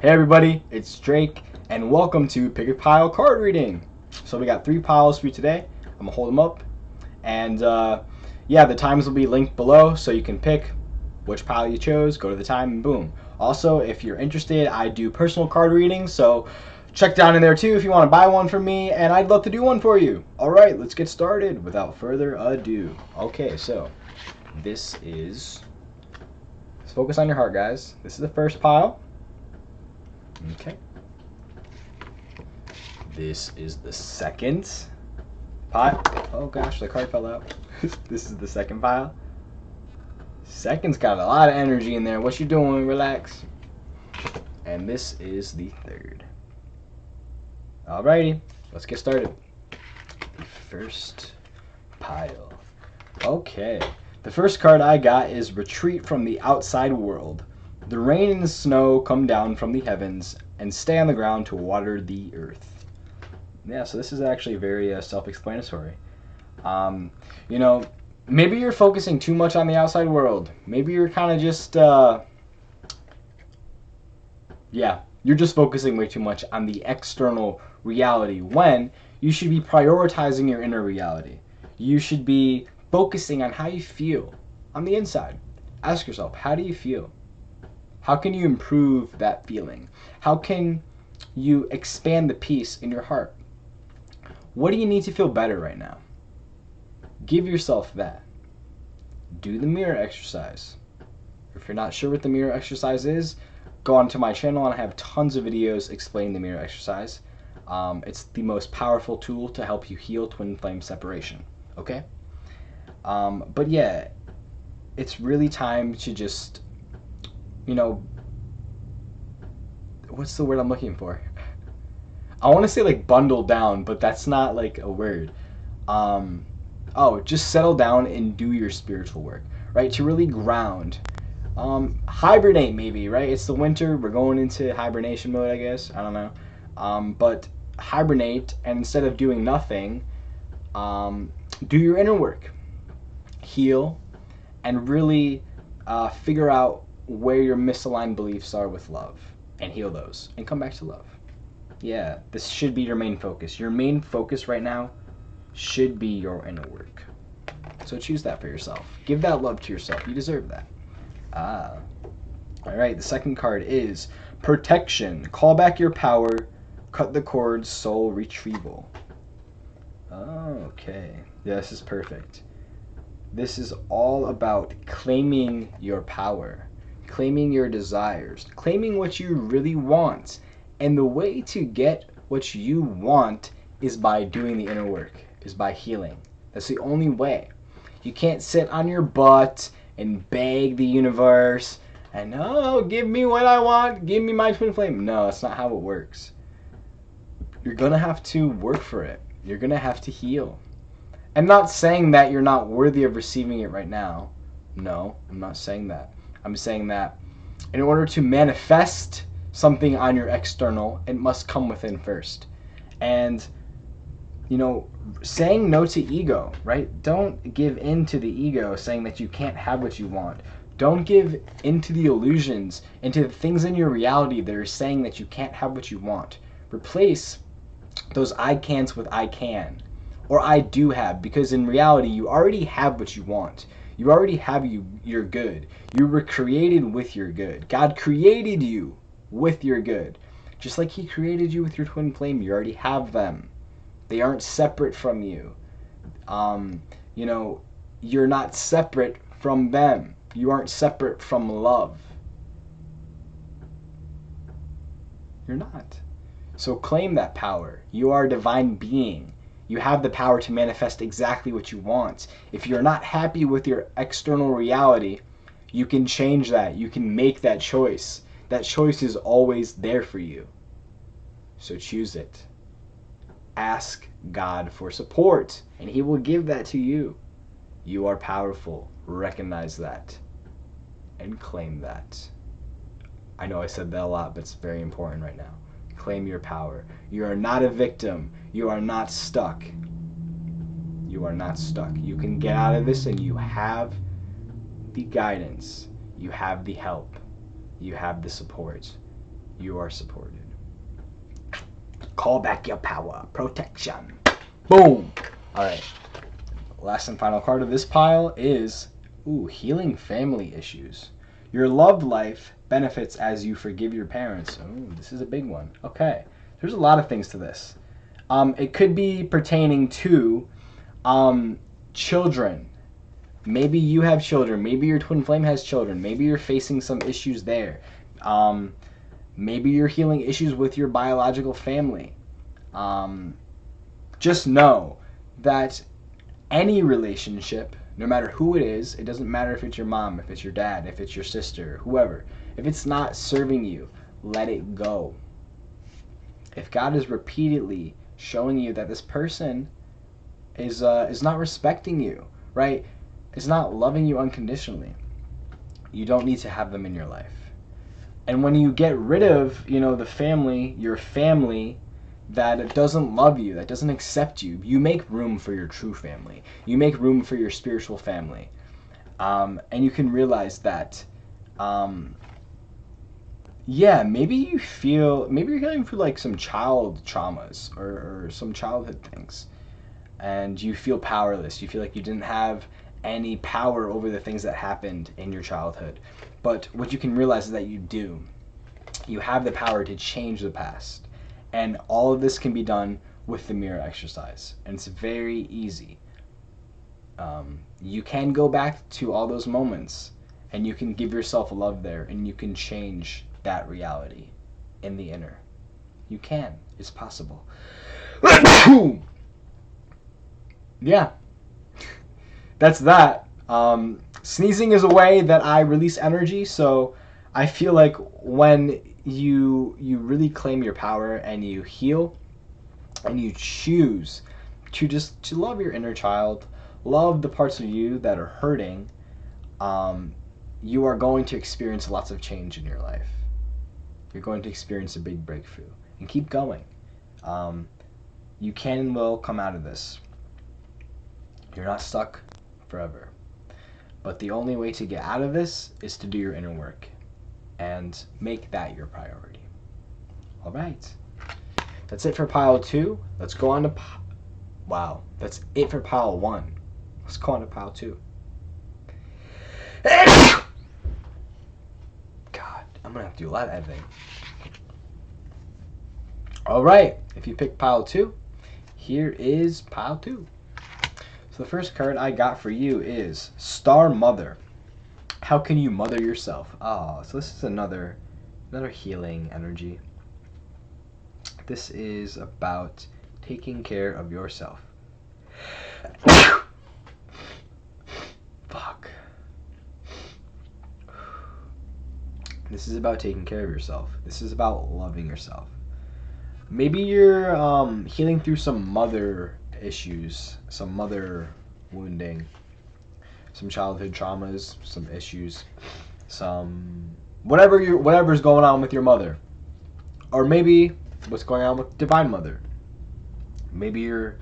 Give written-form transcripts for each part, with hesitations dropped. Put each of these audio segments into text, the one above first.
Hey everybody, it's Drake, and welcome to Pick a Pile card reading. So we got 3 piles for you today. I'm gonna hold them up, and yeah, the times will be linked below, so you can pick which pile you chose, go to the time, and boom. Also, if you're interested, I do personal card readings, so check down in there too if you want to buy one from me, and I'd love to do one for you. All right, let's get started without further ado. Okay, so this is. Let's focus on your heart, guys. This is the first pile. Okay. This is the second pile. Oh gosh, the card fell out. This is the second pile. Second's got a lot of energy in there. What you doing? Relax. And this is the third. Alrighty, let's get started. The first pile. Okay. The first card I got is Retreat from the Outside World. The rain and the snow come down from the heavens and stay on the ground to water the earth. Yeah, so this is actually very self-explanatory. You know, maybe you're focusing too much on the outside world. Maybe you're kind of just, yeah, you're just focusing way too much on the external reality when you should be prioritizing your inner reality. You should be focusing on how you feel on the inside. Ask yourself, how do you feel? How can you improve that feeling? How can you expand the peace in your heart? What do you need to feel better right now? Give yourself that. Do the mirror exercise. If you're not sure what the mirror exercise is, go onto my channel and I have tons of videos explaining the mirror exercise. It's the most powerful tool to help you heal twin flame separation. Okay? But yeah, it's really time to just, you know, what's the word I'm looking for? I want to say like bundle down, but that's not like a word. Just settle down and do your spiritual work, right? To really ground. Hibernate maybe, right? It's the winter. We're going into hibernation mode, I guess. I don't know. But hibernate, and instead of doing nothing, do your inner work. Heal, and really figure out where your misaligned beliefs are with love, and heal those, and come back to love. Yeah, this should be your main focus. Your main focus right now should be your inner work. So choose that for yourself. Give that love to yourself. You deserve that. Alright, the second card is Protection. Call back your power. Cut the cords. Soul retrieval. Okay. Yeah, this is perfect. This is all about claiming your power, claiming your desires, claiming what you really want. And the way to get what you want is by doing the inner work, is by healing. That's the only way. You can't sit on your butt and beg the universe and, oh, give me what I want, give me my twin flame. No, that's not how it works. You're going to have to work for it. You're going to have to heal. I'm not saying that you're not worthy of receiving it right now. No, I'm not saying that. I'm saying that in order to manifest something on your external, it must come within first. And, you know, saying no to ego, right? Don't give in to the ego saying that you can't have what you want. Don't give into the illusions, into the things in your reality that are saying that you can't have what you want. Replace those I can'ts with I can. Or I do have, because in reality, you already have what you want. You already have your good. You were created with your good. God created you with your good. Just like He created you with your twin flame, you already have them. They aren't separate from you. You know, you're not separate from them. You aren't separate from love. You're not. So claim that power. You are a divine being. You have the power to manifest exactly what you want. If you're not happy with your external reality, you can change that. You can make that choice. That choice is always there for you. So choose it. Ask God for support, and He will give that to you. You are powerful. Recognize that. And claim that. I know I said that a lot, but it's very important right now. Claim your power. You are not a victim. You are not stuck. You are not stuck. You can get out of this, and you have the guidance. You have the help. You have the support. You are supported. Call back your power. Protection. Boom. All right. Last and final card of this pile is, healing family issues. Your love life benefits as you forgive your parents. This is a big one. Okay. There's a lot of things to this. It could be pertaining to children. Maybe you have children. Maybe your twin flame has children. Maybe you're facing some issues there. Maybe you're healing issues with your biological family. Just know that any relationship, no matter who it is, it doesn't matter if it's your mom, if it's your dad, if it's your sister, whoever, if it's not serving you, let it go. If God is repeatedly showing you that this person is not respecting you, right? Is not loving you unconditionally, you don't need to have them in your life. And when you get rid of, the family, your family that doesn't love you, that doesn't accept you, you make room for your true family. You make room for your spiritual family. And you can realize that, maybe you're going through like some child traumas or some childhood things. And you feel powerless. You feel like you didn't have any power over the things that happened in your childhood. But what you can realize is that you do. You have the power to change the past. And all of this can be done with the mirror exercise. And it's very easy. You can go back to all those moments and you can give yourself love there and you can change that reality in the inner. You can. It's possible. Yeah. That's that. Sneezing is a way that I release energy, so I feel like when you really claim your power and you heal and you choose to love your inner child, love the parts of you that are hurting, you are going to experience lots of change in your life. You're going to experience a big breakthrough. And keep going. You can and will come out of this. You're not stuck forever. But the only way to get out of this is to do your inner work and make that your priority. All right. That's it for pile 2. Let's go on to wow, that's it for pile 1. Let's go on to pile 2. God, I'm going to have to do a lot of editing. All right. If you pick pile 2, here is pile 2. So the first card I got for you is Star Mother. How can you mother yourself? So this is another healing energy. This is about taking care of yourself. Fuck. This is about taking care of yourself. This is about loving yourself. Maybe you're healing through some mother issues, some mother wounding, some childhood traumas, some issues, some whatever's going on with your mother, or maybe what's going on with Divine Mother. Maybe you're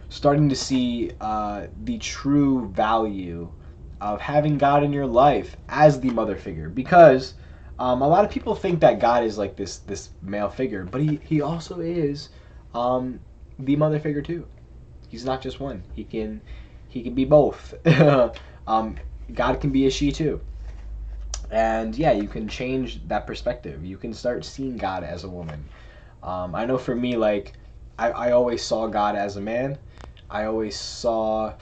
starting to see the true value of having God in your life as the mother figure, because a lot of people think that God is like this male figure, but he also is the mother figure too. He's not just one. He can be both. God can be a she too. And yeah, you can change that perspective. You can start seeing God as a woman. I know for me, like, I always saw God as a man. I always saw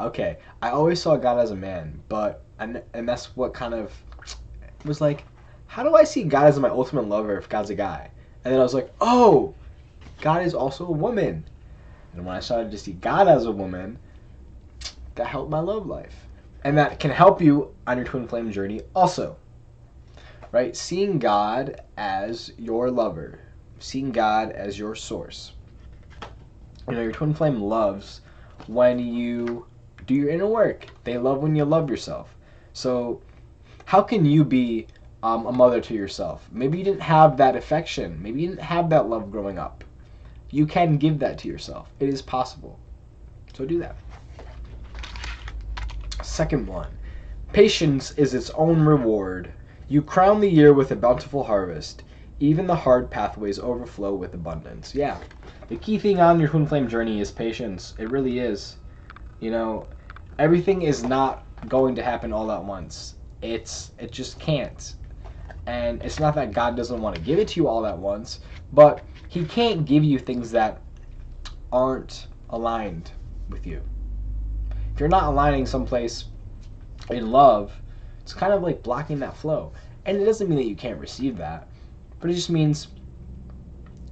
okay. I always saw God as a man, and that's what kind of was like, how do I see God as my ultimate lover if God's a guy? And then I was like, oh, God is also a woman. And when I started to see God as a woman, that helped my love life. And that can help you on your twin flame journey also. Right? Seeing God as your lover. Seeing God as your source. Your twin flame loves when you do your inner work. They love when you love yourself. So how can you be a mother to yourself? Maybe you didn't have that affection. Maybe you didn't have that love growing up. You can give that to yourself. It is possible. So do that. Second one, patience is its own reward. You crown the year with a bountiful harvest. Even the hard pathways overflow with abundance. Yeah, the key thing on your twin flame journey is patience. It really is. You know, everything is not going to happen all at once. It just can't. And it's not that God doesn't want to give it to you all at once, but he can't give you things that aren't aligned with you. If you're not aligning someplace in love, it's kind of like blocking that flow. And it doesn't mean that you can't receive that, but it just means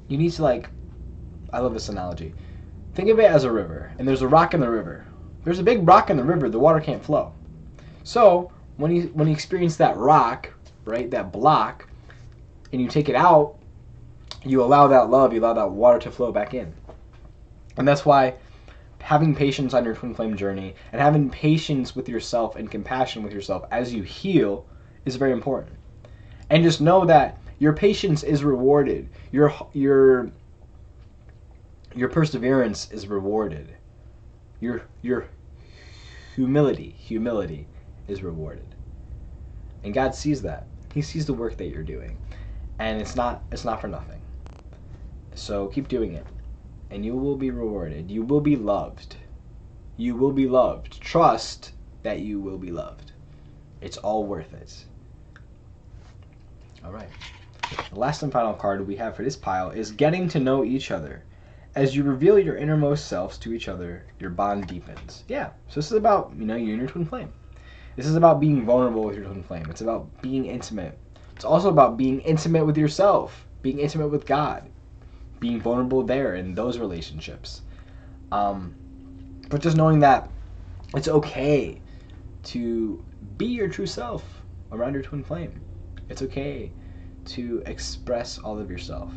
you need to, like, I love this analogy. Think of it as a river, and there's a rock in the river. There's a big rock in the river, the water can't flow. So when you experience that rock, right, that block, and you take it out, you allow that love, you allow that water to flow back in. And that's why having patience on your twin flame journey and having patience with yourself and compassion with yourself as you heal is very important. And just know that your patience is rewarded. Your perseverance is rewarded. Your humility is rewarded. And God sees that. He sees the work that you're doing. And it's not for nothing. So keep doing it. And you will be rewarded. You will be loved. You will be loved. Trust that you will be loved. It's all worth it. All right. The last and final card we have for this pile is getting to know each other. As you reveal your innermost selves to each other, your bond deepens. Yeah. So this is about, you and your twin flame. This is about being vulnerable with your twin flame. It's about being intimate. It's also about being intimate with yourself, being intimate with God, being vulnerable there in those relationships. But just knowing that it's okay to be your true self around your twin flame. It's okay to express all of yourself.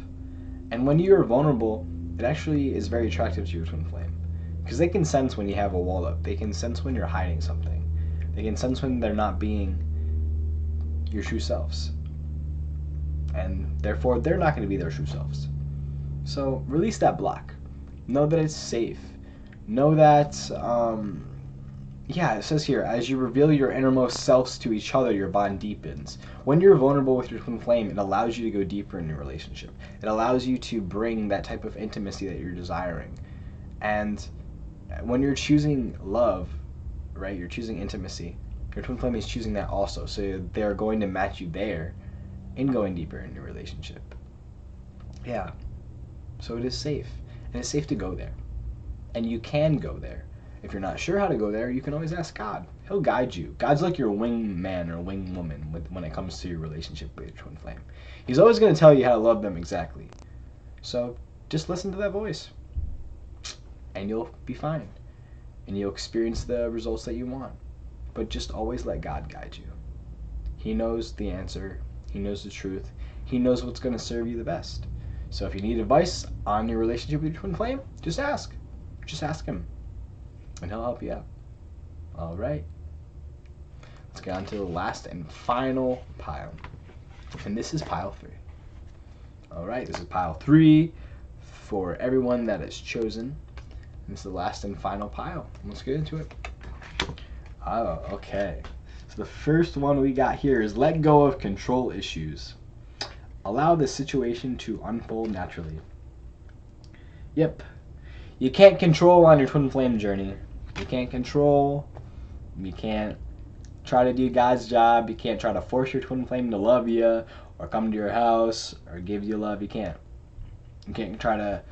And when you're vulnerable, it actually is very attractive to your twin flame. Because they can sense when you have a wall up. They can sense when you're hiding something. They can sense when they're not being your true selves. And therefore, they're not going to be their true selves. So release that block. Know that it's safe. Know that, it says here, as you reveal your innermost selves to each other, your bond deepens. When you're vulnerable with your twin flame, it allows you to go deeper in your relationship. It allows you to bring that type of intimacy that you're desiring. And when you're choosing love, right, you're choosing intimacy, your twin flame is choosing that also. So they're going to match you there in going deeper in your relationship. Yeah. So it is safe. And it's safe to go there. And you can go there. If you're not sure how to go there, you can always ask God. He'll guide you. God's like your wingman or wingwoman when it comes to your relationship with your twin flame. He's always going to tell you how to love them exactly. So just listen to that voice. And you'll be fine. And you'll experience the results that you want. But just always let God guide you. He knows the answer. He knows the truth. He knows what's going to serve you the best. So if you need advice on your relationship with your twin flame, just ask. Just ask him. And he'll help you out. All right. Let's get on to the last and final pile. And this is pile 3. All right. This is pile 3 for everyone that is chosen. And this is the last and final pile. Let's get into it. Oh, okay. So the first one we got here is let go of control issues. Allow the situation to unfold naturally. Yep. You can't control on your twin flame journey. You can't control. You can't try to do God's job. You can't try to force your twin flame to love you or come to your house or give you love. You can't. You can't try to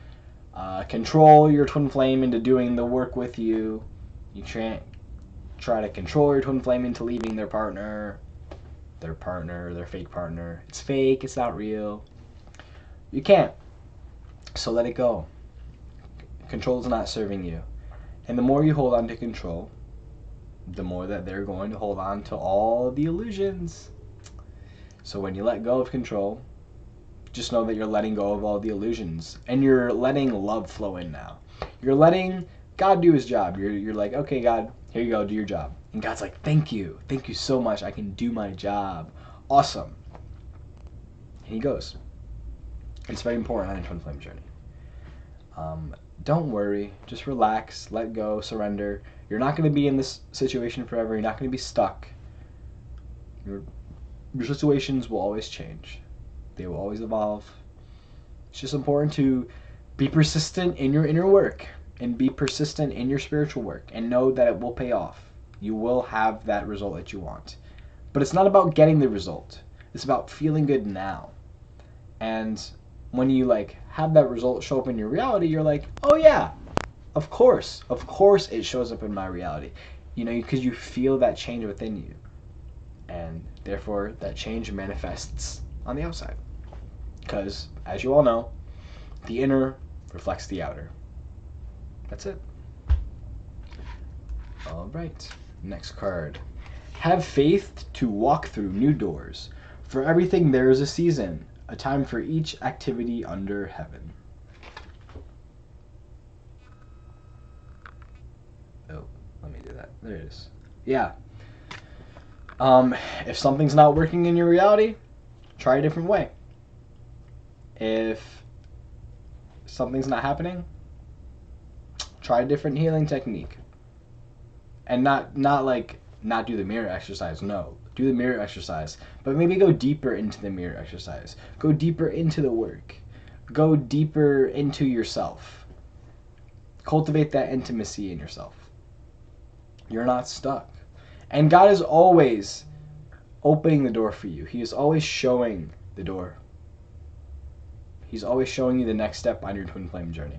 control your twin flame into doing the work with you. You can't try to control your twin flame into leaving their partner, their fake partner. It's fake. It's not real. You can't. So let it go. Control is not serving you. And the more you hold on to control, the more that they're going to hold on to all the illusions. So when you let go of control, just know that you're letting go of all the illusions. And you're letting love flow in now. You're letting God do his job. You're like, okay, God, here you go, do your job. And God's like, thank you. Thank you so much. I can do my job. Awesome. And he goes. It's very important on your twin flame journey. don't worry. Just relax, let go, surrender. You're not going to be in this situation forever. You're not going to be stuck. Your situations will always change. They will always evolve. It's just important to be persistent in your inner work and be persistent in your spiritual work and know that it will pay off. You will have that result that you want. But it's not about getting the result. It's about feeling good now. And when you have that result show up in your reality, you're like, oh yeah, of course it shows up in my reality. Because you feel that change within you. And therefore that change manifests on the outside. Because, as you all know, the inner reflects the outer. That's it. All right. Next card. Have faith to walk through new doors. For everything there is a season, a time for each activity under heaven. Oh, let me do that. There it is. Yeah. If something's not working in your reality, try a different way. If something's not happening, try a different healing technique. And not do the mirror exercise. No, do the mirror exercise, but maybe go deeper into the mirror exercise. Go deeper into the work. Go deeper into yourself. Cultivate that intimacy in yourself. You're not stuck. And God is always opening the door for you. He is always showing the door. He's always showing you the next step on your twin flame journey.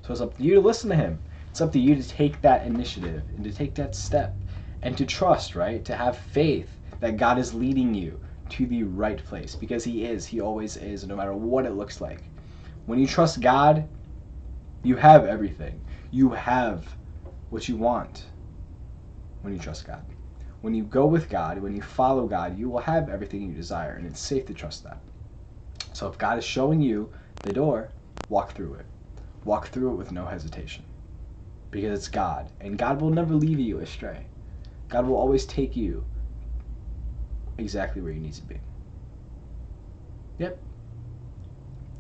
So it's up to you to listen to him. It's up to you to take that initiative and to take that step and to trust, right? To have faith that God is leading you to the right place, because he is. He always is, no matter what it looks like. When you trust God, you have everything. You have what you want when you trust God. When you go with God, when you follow God, you will have everything you desire, and it's safe to trust that. So if God is showing you the door, walk through it. Walk through it with no hesitation. Because it's God, and God will never leave you astray. God will always take you exactly where you need to be. Yep.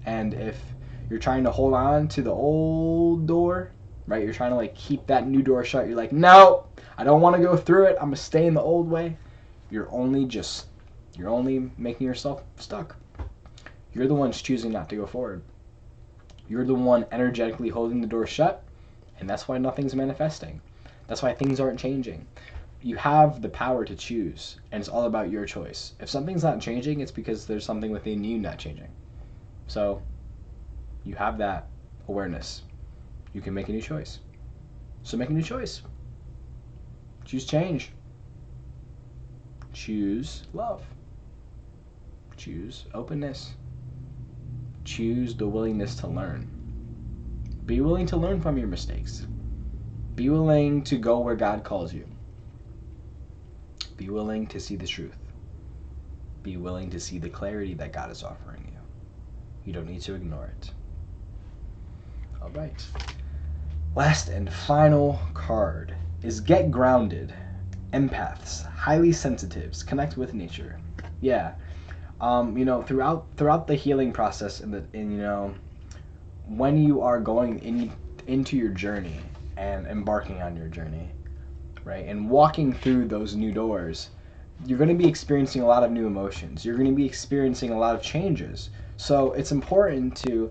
And if you're trying to hold on to the old door, right? You're trying to keep that new door shut. You're like, no, I don't want to go through it. I'm going to stay in the old way. You're only making yourself stuck. You're the ones choosing not to go forward. You're the one energetically holding the door shut, and that's why nothing's manifesting. That's why things aren't changing. You have the power to choose, and it's all about your choice. If something's not changing, it's because there's something within you not changing. So you have that awareness. You can make a new choice. So make a new choice. Choose change. Choose love. Choose openness. Choose the willingness to learn. Be willing to learn from your mistakes. Be willing to go where God calls you. Be willing to see the truth. Be willing to see the clarity that God is offering you. You don't need to ignore it. All right. Last and final card is Get Grounded. Empaths, highly sensitives, connect with nature. Yeah. Throughout the healing process when you are going into your journey and embarking on your journey, right, and walking through those new doors, you're going to be experiencing a lot of new emotions. You're going to be experiencing a lot of changes. So it's important to,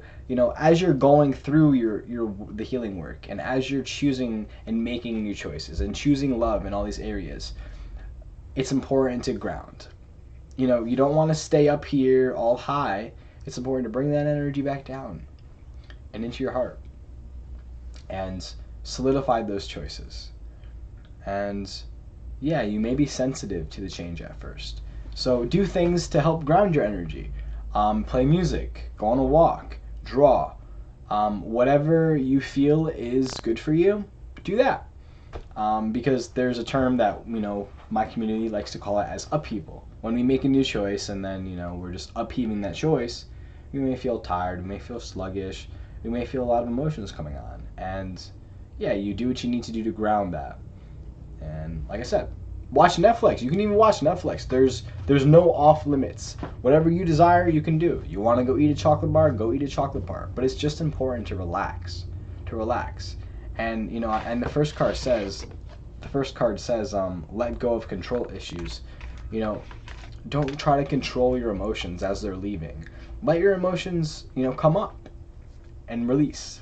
as you're going through the healing work, and as you're choosing and making new choices and choosing love in all these areas, it's important to ground. You don't want to stay up here all high. It's important to bring that energy back down and into your heart and solidify those choices. And yeah, you may be sensitive to the change at first. So do things to help ground your energy. Play music, go on a walk, draw. Whatever you feel is good for you, do that. Because there's a term that, my community likes to call it as upheaval. When we make a new choice and then, we're just upheaving that choice, we may feel tired, we may feel sluggish, we may feel a lot of emotions coming on. And yeah, you do what you need to do to ground that. And like I said, watch Netflix. You can even watch Netflix. There's no off limits. Whatever you desire, you can do. You want to go eat a chocolate bar, go eat a chocolate bar. But it's just important to relax. to relax. And and the first card says, let go of control issues. Don't try to control your emotions as they're leaving. Let your emotions, come up and release.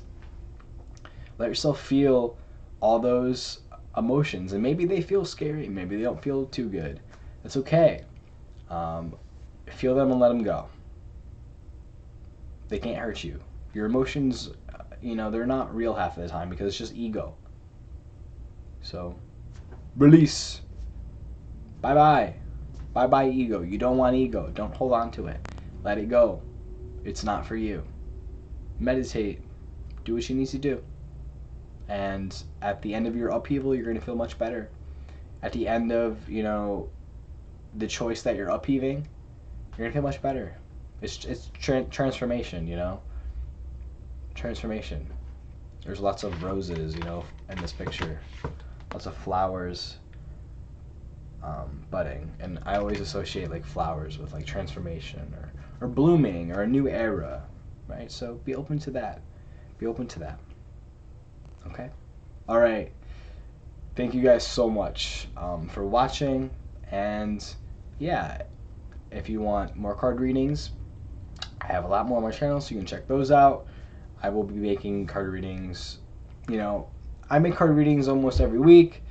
Let yourself feel all those emotions, and maybe they feel scary, maybe they don't feel too good. It's okay. Feel them and let them go. They can't hurt you. Your emotions, they're not real half of the time because it's just ego. So, release. Bye-bye. Bye-bye ego. You don't want ego. Don't hold on to it. Let it go. It's not for you. Meditate. Do what you need to do. And at the end of your upheaval, you're going to feel much better. At the end of, the choice that you're upheaving, you're going to feel much better. It's transformation, Transformation. There's lots of roses, in this picture. Lots of flowers budding. And I always associate, flowers with, transformation or blooming or a new era, right? So be open to that. Be open to that. Okay? All right. Thank you guys so much for watching. And, yeah, if you want more card readings, I have a lot more on my channel, so you can check those out. I will be making card readings, I make card readings almost every week.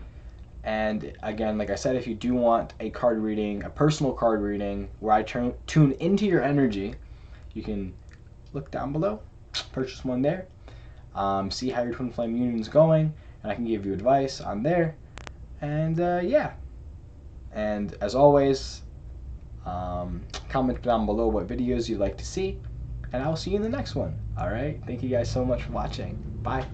And again, like I said, if you do want a card reading, a personal card reading, where I tune into your energy, you can look down below, purchase one there, see how your twin flame union is going, and I can give you advice on there. And yeah. And as always, comment down below what videos you'd like to see, and I'll see you in the next one. Alright? Thank you guys so much for watching. Bye.